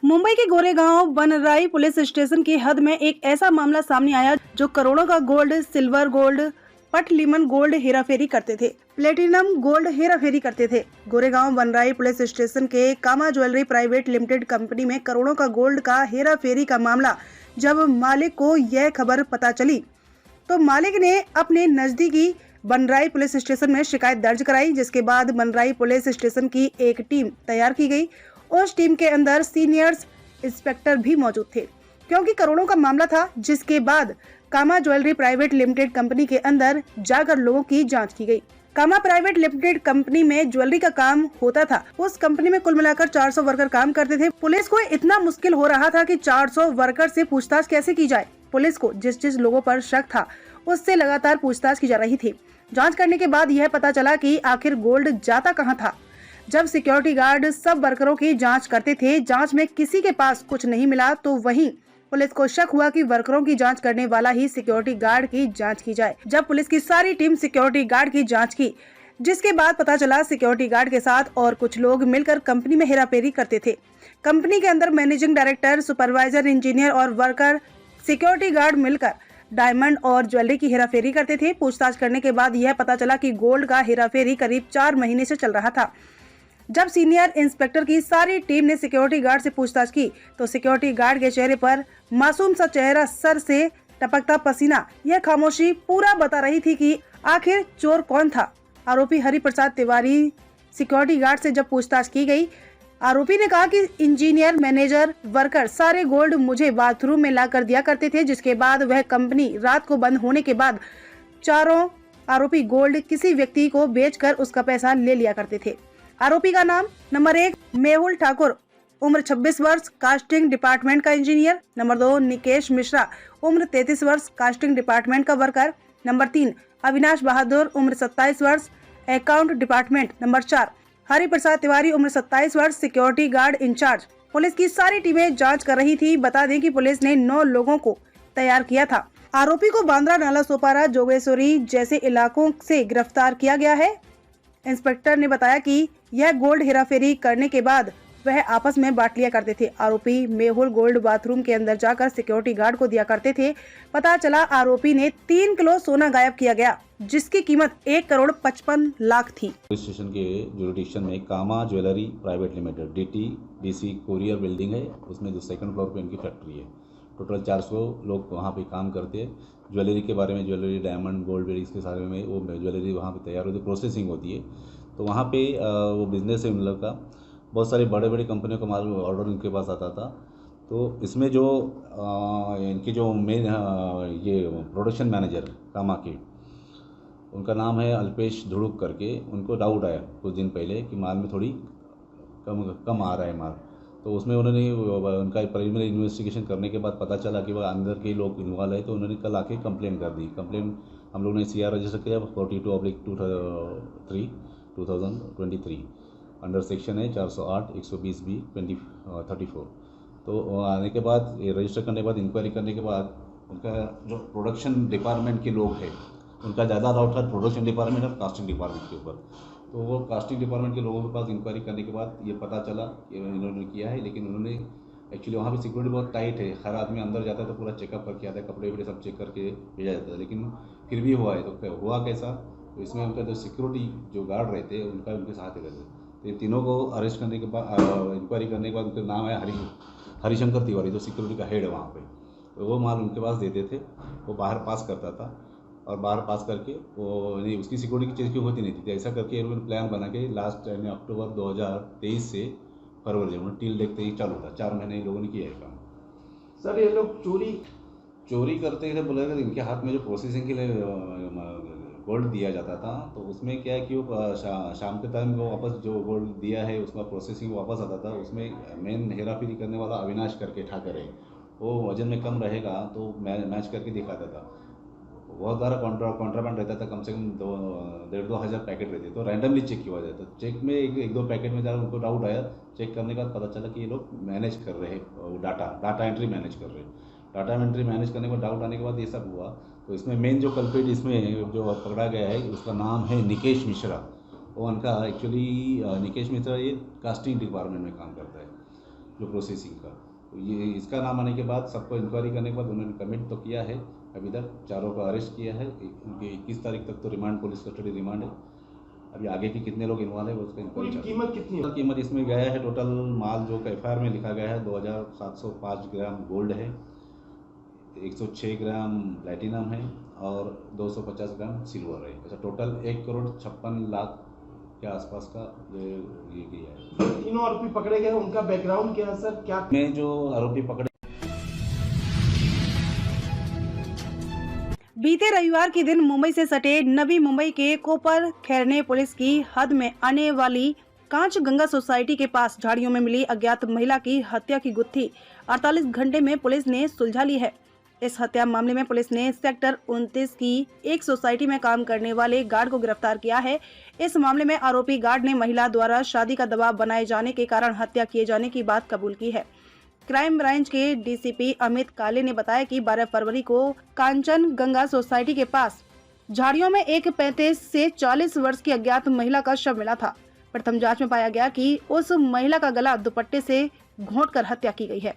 मुंबई के Goregaon बनराई police station की हद में एक ऐसा मामला सामने आया जो करोड़ों का गोल्ड, सिल्वर गोल्ड, पटलिमन गोल्ड हेराफेरी करते थे, प्लेटिनम गोल्ड हेराफेरी करते थे। गोरेगांव बनराई पुलिस स्टेशन के कामा ज्वेलरी प्राइवेट लिमिटेड कंपनी में करोड़ों का गोल्ड का हेराफेरी का मामला जब मालिक को यह खबर पता चली तो मालिक ने अपने नजदीकी बनराई पुलिस स्टेशन में शिकायत दर्ज कराई, जिसके बाद बनराई पुलिस स्टेशन की एक टीम तैयार की गई। उस टीम के अंदर सीनियर्स इंस्पेक्टर भी मौजूद थे, क्योंकि करोड़ों का मामला था। जिसके बाद कामा ज्वेलरी प्राइवेट लिमिटेड कंपनी के अंदर जाकर लोगों की जांच की गई। कामा प्राइवेट लिमिटेड कंपनी में ज्वेलरी का काम होता था। उस कंपनी में कुल मिलाकर 400 वर्कर काम करते थे। पुलिस को इतना मुश्किल हो रहा था कि 400 वर्कर से पूछताछ कैसे की जाए। पुलिस को जिस जिस लोगों पर शक था उससे लगातार पूछताछ की जा रही थी। जांच करने के बाद यह पता चला कि आखिर गोल्ड जाता कहां था। जब सिक्योरिटी गार्ड सब वर्करों की जांच करते थे, जांच में किसी के पास कुछ नहीं मिला तो वहीं पुलिस को शक हुआ कि वर्करों की जांच करने वाला ही सिक्योरिटी गार्ड की जांच की जाए। जब पुलिस की सारी टीम सिक्योरिटी गार्ड की जांच की, जिसके बाद पता चला सिक्योरिटी गार्ड के साथ और कुछ लोग मिलकर कंपनी में हेराफेरी करते थे। कंपनी के अंदर मैनेजिंग डायरेक्टर, सुपरवाइजर, इंजीनियर और वर्कर सिक्योरिटी गार्ड मिलकर डायमंड और ज्वेलरी की हेराफेरी करते थे। पूछताछ करने के बाद यह पता चला कि गोल्ड का हेराफेरी करीब 4 महीने से चल रहा था। जब सीनियर इंस्पेक्टर की सारी टीम ने सिक्योरिटी गार्ड से पूछताछ की तो सिक्योरिटी गार्ड के चेहरे पर मासूम सा चेहरा, सर से टपकता पसीना, यह खामोशी पूरा बता रही थी कि आखिर चोर कौन था। आरोपी हरिप्रसाद तिवारी सिक्योरिटी गार्ड से जब पूछताछ की गई, आरोपी ने कहा कि इंजीनियर, मैनेजर, वर्कर सारे गोल्ड मुझे बाथरूम में लाकर दिया करते थे, जिसके बाद वह कंपनी रात को बंद होने के बाद चारों आरोपी गोल्ड किसी व्यक्ति को बेचकर उसका पैसा ले लिया करते थे। आरोपी का नाम नंबर 1 मेहुल ठाकुर, उम्र 26 वर्ष, कास्टिंग डिपार्टमेंट का इंजीनियर। नंबर 2 निकेश मिश्रा, उम्र 33 वर्ष, कास्टिंग डिपार्टमेंट का वर्कर। नंबर 3 अविनाश बहादुर, उम्र 27 वर्ष, account department. Number 4 Hariprasad Tiwari, उम्र 27 वर्ष, सिक्योरिटी गार्ड इंचार्ज। पुलिस की सारी टीमें जांच कर रही थी। बता दें कि पुलिस ने 9 लोगों को तैयार किया था। आरोपी को बांद्रा, नाला सोपारा, जोगेश्वरी जैसे इलाकों से गिरफ्तार किया गया है। इंस्पेक्टर ने बताया कि यह गोल्ड हेराफेरी करने के बाद वह आपस में बांट लिया करते थे। आरोपी मेहुल गोल्ड बाथरूम के अंदर जाकर सिक्योरिटी गार्ड को दिया करते थे। पता चला आरोपी ने 3 किलो सोना गायब किया गया, जिसकी कीमत 1,55,00,000 थी। पुलिस स्टेशन के जुरिडिक्शन में Kama jewellery private limited DTDC courier building है, उसमें जो 2nd फ्लोर पे इनकी फैक्ट्री है। टोटल 400 लोग वहाँ पे काम करते हैं। ज्वेलरी के बारे में, ज्वेलरी, डायमंड, गोल्ड, इसके सारे में वो ज्वेलरी वहाँ पे तैयार होती है, प्रोसेसिंग होती है। तो वहाँ पे वो बिज़नेस है उन लोग का। बहुत सारी बड़े बड़ी कंपनियों का माल ऑर्डर इनके पास आता था। तो इसमें जो इनके जो मेन ये प्रोडक्शन मैनेजर कामा के, उनका नाम है अल्पेश धुड़ुक करके। उनको डाउट आया कुछ दिन पहले कि माल में थोड़ी कम आ रहा है माल। तो उसमें उन्होंने उनका प्रिलिमिनरी इन्वेस्टिगेशन करने के बाद पता चला कि वह अंदर के लोग इन्वॉल्व है। तो उन्होंने कल आके कंप्लेन कर दी। कंप्लेन हम लोग ने CR रजिस्टर किया 42/2023 अंडर सेक्शन है 408 120B 2034। तो आने के बाद ये रजिस्टर करने के बाद, इंक्वायरी करने के बाद, उनका जो प्रोडक्शन डिपार्टमेंट के लोग हैं उनका ज़्यादा डाउट था प्रोडक्शन डिपार्टमेंट और कास्टिंग डिपार्टमेंट के ऊपर। तो वो कास्टिंग डिपार्टमेंट के लोगों के पास इंक्वायरी करने के बाद ये पता चला कि इन्होंने किया है। लेकिन उन्होंने एक्चुअली वहाँ पे सिक्योरिटी बहुत टाइट है। हर आदमी अंदर जाता है तो पूरा चेकअप करके आता है, कपड़े वपड़े सब चेक करके भेजा जाता है। लेकिन फिर भी हुआ है। तो हुआ कैसा, तो इसमें उनका जो सिक्योरिटी जो गार्ड रहते हैं उनके साथ रहते। तो ये तीनों को अरेस्ट करने के बाद, इंक्वायरी करने के बाद, उनका नाम है हरिशंकर तिवारी, जो सिक्योरिटी का हेड है वहाँ पर। तो वो माल उनके पास देते थे, वो बाहर पास करता था और बाहर पास करके वो नहीं, उसकी सिक्योरिटी की चीज़ क्यों होती नहीं थी। तो ऐसा करके उन्होंने प्लान बना के लास्ट अक्टूबर 2023 से फरवरी उन्होंने टील देखते ही चालू था। 4 महीने लोगों ने किया है काम। सर ये लोग चोरी करते थे बोले, इनके हाथ में जो प्रोसेसिंग के लिए गोल्ड दिया जाता था, तो उसमें क्या है कि वो शाम के टाइम वो वापस जो गोल्ड दिया है उसका प्रोसेसिंग वापस आता था। उसमें मेन हेराफेरी करने वाला अविनाश करके ठाकर है, वो वजन में कम रहेगा तो मैच करके दिखाता था। बहुत सारा कॉन्ट्राबैंड रहता था, कम से कम 1,500-2 हज़ार पैकेट रहते। तो रैंडमली चेक किया जाता। चेक में एक दो पैकेट में ज़्यादा उनको डाउट आया। चेक करने के बाद पता चला कि ये लोग मैनेज कर रहे हैं, डाटा एंट्री मैनेज कर रहे हैं। डाटा एंट्री मैनेज करने के बाद डाउट आने के बाद ये सब हुआ। तो इसमें मेन जो कल्प्रिट इसमें जो पकड़ा गया है उसका नाम है निकेश मिश्रा। वो उनका एक्चुअली निकेश मिश्रा ये कास्टिंग डिपार्टमेंट में काम करता है। जो प्रोसेसिंग का। तो ये इसका नाम आने के बाद सबको इंक्वायरी करने के बाद उन्होंने कमिट तो किया है। अभी तक चारों को अरेस्ट किया है। उनके 21 तारीख तक तो रिमांड, पुलिस कस्टडी रिमांड है। अभी आगे की कितने लोग इन्वॉल्व है वो उसका इंक्वायरी चल रही है। कीमत कितनी है? कीमत इसमें गया है टोटल माल जो FIR में लिखा गया है 2705 ग्राम गोल्ड है, 106 ग्राम प्लैटिनम है और 250 ग्राम सिल्वर है। अच्छा, टोटल 1,56,00,000 के आसपास का ये किया है। तीनों आरोपी पकड़े गए, उनका बैकग्राउंड क्या है सर? क्या में जो आरोपी पकड़े बीते रविवार के दिन मुंबई से सटे नवी मुंबई के कोपर खैरने पुलिस की हद में आने वाली कांच गंगा सोसाइटी के पास झाड़ियों में मिली अज्ञात महिला की हत्या की गुत्थी 48 घंटे में पुलिस ने सुलझा ली है। इस हत्या मामले में पुलिस ने सेक्टर 29 की एक सोसाइटी में काम करने वाले गार्ड को गिरफ्तार किया है। इस मामले में आरोपी गार्ड ने महिला द्वारा शादी का दबाव बनाए जाने के कारण हत्या किए जाने की बात कबूल की है। क्राइम ब्रांच के DCP अमित काले ने बताया कि 12 फरवरी को कांचन गंगा सोसाइटी के पास झाड़ियों में एक 35 से 40 वर्ष की अज्ञात महिला का शव मिला था। प्रथम जांच में पाया गया कि उस महिला का गला दुपट्टे से घोंटकर हत्या की गई है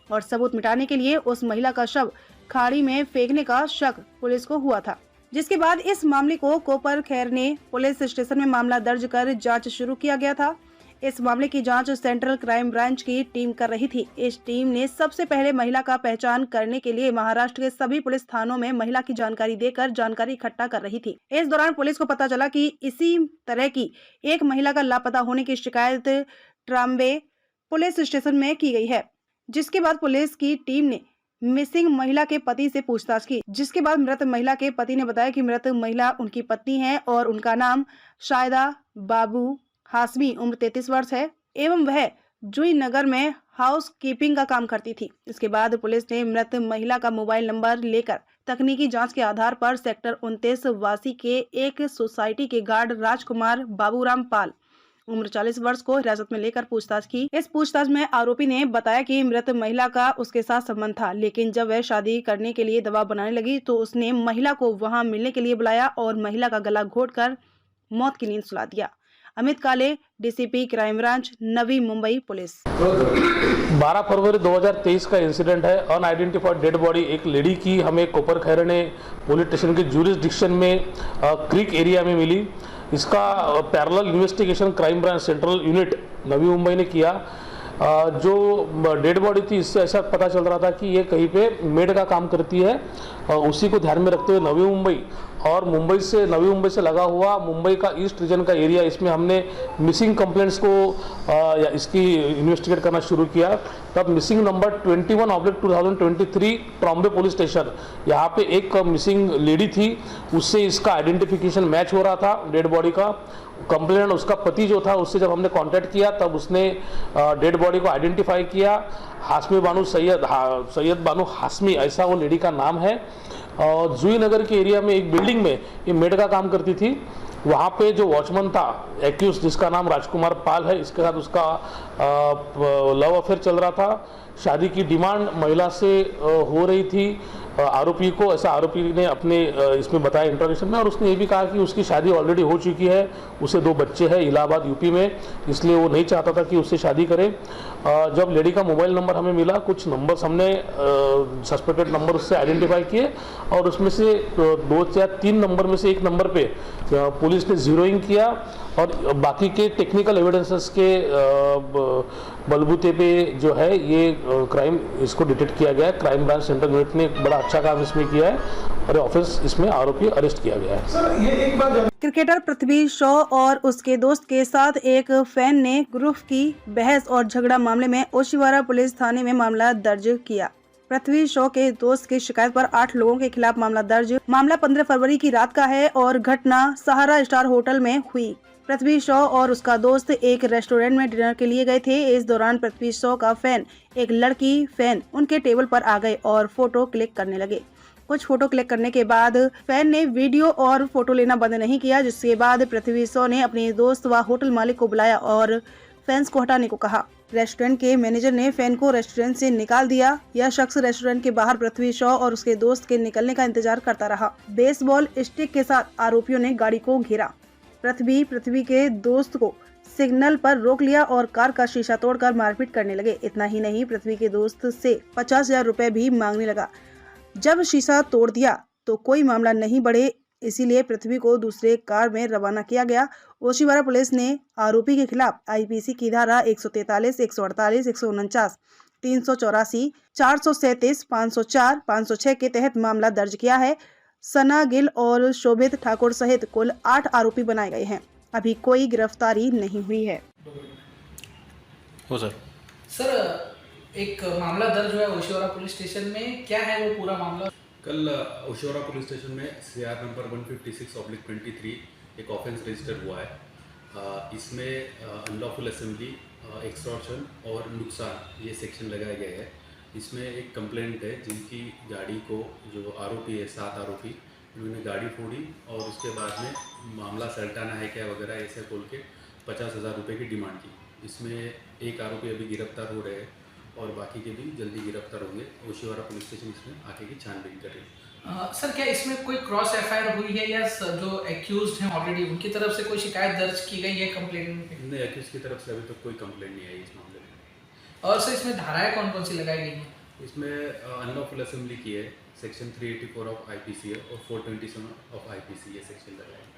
और सबूत मिटाने के लिए उस महिला का शव खाड़ी में फेंकने का शक पुलिस को हुआ था, जिसके बाद इस मामले को कोपर खैरने पुलिस स्टेशन में मामला दर्ज कर जांच शुरू किया गया था। इस मामले की जांच सेंट्रल क्राइम ब्रांच की टीम कर रही थी। इस टीम ने सबसे पहले महिला का पहचान करने के लिए महाराष्ट्र के सभी पुलिस थानों में महिला की जानकारी देकर जानकारी इकट्ठा कर रही थी। इस दौरान पुलिस को पता चला कि इसी तरह की एक महिला का लापता होने की शिकायत ट्राम्बे पुलिस स्टेशन में की गई है, जिसके बाद पुलिस की टीम ने मिसिंग महिला के पति से पूछताछ की, जिसके बाद मृत महिला के पति ने बताया कि मृत महिला उनकी पत्नी है और उनका नाम शायदा बाबू हाशमी उम्र 33 वर्ष है एवं वह जुई नगर में हाउस कीपिंग का काम करती थी। इसके बाद पुलिस ने मृत महिला का मोबाइल नंबर लेकर तकनीकी जांच के आधार पर सेक्टर 29 वासी के एक सोसाइटी के गार्ड राजकुमार बाबूराम पाल उम्र 40 वर्ष को हिरासत में लेकर पूछताछ की। इस पूछताछ में आरोपी ने बताया कि मृत महिला का उसके साथ संबंध था, लेकिन जब वह शादी करने के लिए दबाव बनाने लगी तो उसने महिला को वहां मिलने के लिए बुलाया और महिला का गला घोंटकर मौत की नींद सुला दिया। Amit Kale, DCP crime branch, Navi Mumbai police. 12 फरवरी 2023 का इंसिडेंट है। अनआइडेंटिफाइड डेड बॉडी एक लेडी की हमें कोपर खैरने पुलिस स्टेशन के ज्यूरिसडिक्शन में क्रीक एरिया में मिली। इसका parallel investigation crime branch central unit Navi Mumbai ने किया। जो डेड बॉडी थी इससे ऐसा पता चल रहा था कि ये कहीं पे मेड का काम करती है। उसी को ध्यान में रखते हुए नवी मुंबई और नवी मुंबई से लगा हुआ मुंबई का ईस्ट रीजन का एरिया, इसमें हमने मिसिंग कंप्लेंट्स को इसकी इन्वेस्टिगेट करना शुरू किया। तब missing number 21/2023 Trombay police station, यहाँ पे एक मिसिंग लेडी थी, उससे इसका आइडेंटिफिकेशन मैच हो रहा था डेड बॉडी का। कंप्लेनेंट उसका पति जो था, उससे जब हमने कांटेक्ट किया तब उसने डेड बॉडी को आइडेंटिफाई किया। हाशमी बानू सैयद बानू हाशमी, ऐसा वो लेडी का नाम है। और जुई नगर के एरिया में एक बिल्डिंग में ये मेड का काम करती थी। वहाँ पे जो वॉचमैन था एक्यूज, जिसका नाम राजकुमार पाल है, इसके साथ उसका लव अफेयर चल रहा था। शादी की डिमांड महिला से हो रही थी आरोपी को, ऐसा आरोपी ने अपने इसमें बताया इंटरोगेशन में। और उसने ये भी कहा कि उसकी शादी ऑलरेडी हो चुकी है, उसे 2 बच्चे हैं इलाहाबाद यूपी में, इसलिए वो नहीं चाहता था कि उससे शादी करे। जब लेडी का मोबाइल नंबर हमें मिला, कुछ नंबर्स हमने सस्पेक्टेड नंबर उससे आइडेंटिफाई किए और उसमें से 2 या 3 नंबर में से एक नंबर पे पुलिस ने जीरोइंग किया और बाकी के टेक्निकल एविडेंसेस के बलबूते पे जो है ये क्राइम इसको डिटेक्ट किया गया है। क्राइम ब्रांच सेंट्रल यूनिट ने बड़ा अच्छा काम इसमें किया है और ऑफिस इसमें आरोपी अरेस्ट किया गया है। सर ये एक बात क्रिकेटर पृथ्वी शॉ और उसके दोस्त के साथ एक फैन ने ग्रुप की बहस और झगड़ा मामले में ओशिवारा पुलिस थाने में मामला दर्ज किया। पृथ्वी शॉ के दोस्त की शिकायत पर 8 लोगों के खिलाफ मामला दर्ज। मामला 15 फरवरी की रात का है और घटना सहारा स्टार होटल में हुई। पृथ्वी शॉ और उसका दोस्त एक रेस्टोरेंट में डिनर के लिए गए थे। इस दौरान पृथ्वी शॉ का फैन एक लड़की फैन उनके टेबल पर आ गए और फोटो क्लिक करने लगे। कुछ फोटो क्लिक करने के बाद फैन ने वीडियो और फोटो लेना बंद नहीं किया, जिसके बाद पृथ्वी शॉ ने अपने दोस्त व होटल मालिक को बुलाया और फैंस को हटाने को कहा। रेस्टोरेंट के मैनेजर ने फैन को रेस्टोरेंट से निकाल दिया। यह शख्स रेस्टोरेंट के बाहर पृथ्वी शॉ और उसके दोस्त के निकलने का इंतजार करता रहा। बेसबॉल स्टिक के साथ आरोपियों ने गाड़ी को घेरा। पृथ्वी के दोस्त को सिग्नल पर रोक लिया और कार का शीशा तोड़कर मारपीट करने लगे। इतना ही नहीं, पृथ्वी के दोस्त से 50,000 रुपए भी मांगने लगा। जब शीशा तोड़ दिया तो कोई मामला नहीं बढ़े, इसीलिए पृथ्वी को दूसरे कार में रवाना किया गया। ओशिवारा पुलिस ने आरोपी के खिलाफ आईपीसी की धारा 143, 148, 149, 384, 437, 504, 506 के तहत मामला दर्ज किया है। सना गिल और शोभित ठाकुर सहित कुल 8 आरोपी बनाए गए हैं। अभी कोई गिरफ्तारी नहीं हुई है। हो सर। सर, एक मामला दर्ज हुआ है ओशिवारा पुलिस स्टेशन में, क्या है वो पूरा मामला? कल ओशिवारा पुलिस स्टेशन में CR नंबर 156/23 एक ऑफेंस रजिस्टर हुआ है। इसमें अनलॉफुल असेंबली, एक्सटॉर्शन और नुकसान ये सेक्शन लगाए गए हैं। इसमें एक कंप्लेंट है जिनकी गाड़ी को, जो आरोपी है 7 आरोपी, उन्होंने गाड़ी फोड़ी और उसके बाद में मामला सल्टाना है क्या वगैरह ऐसे बोल के 50,000 रुपये की डिमांड की। इसमें एक आरोपी अभी गिरफ्तार हो रहे हैं और बाकी के भी जल्दी गिरफ्तार होंगे। ओशिवारा पुलिस स्टेशन इसमें आगे की छानबीन कर रही है। सर, क्या इसमें कोई क्रॉस FIR हुई है या जो एक्यूज्ड हैं ऑलरेडी उनकी तरफ से कोई शिकायत दर्ज की गई है कंप्लेंट में? नहीं, एक्यूज की तरफ से अभी तक कोई कंप्लेंट नहीं आई इस मामले में। और सर, इसमें धाराएं कौन कौन सी लगाई गई हैं? इसमें अनलॉफुल असेंबली की है, सेक्शन 384 ऑफ IPC है और 427 ऑफ IPC ये सेक्शन लगाए हैं।